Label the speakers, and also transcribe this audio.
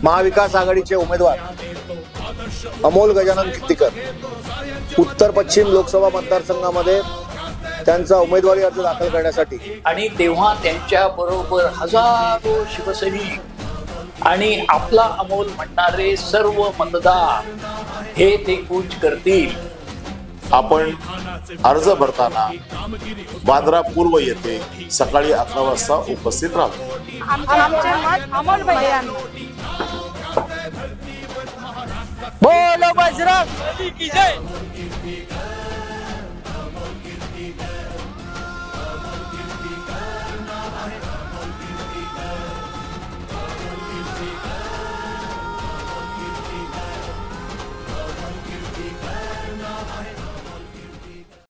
Speaker 1: महाविकास आघाडीचे उमेदवार अमोल गजानन कीर्तीकर उत्तर पश्चिम लोकसभा मतदारसंघामध्ये त्यांचा उमेदवारी अर्ज दाखल करण्यासाठी
Speaker 2: आणि तेव्हा त्यांच्या बरोबर हजारो शिवसैनिक आणि आपला अमोल म्हणणारे सर्व मतदार हे ते कूच करतील।
Speaker 3: आपण अर्ज भरताना बांद्रा पूर्व येथे सकाळी 11 वाजता उपस्थित राहतो।
Speaker 4: आमचे मत अमोल भैया।
Speaker 5: बोलो बजरंग की जय।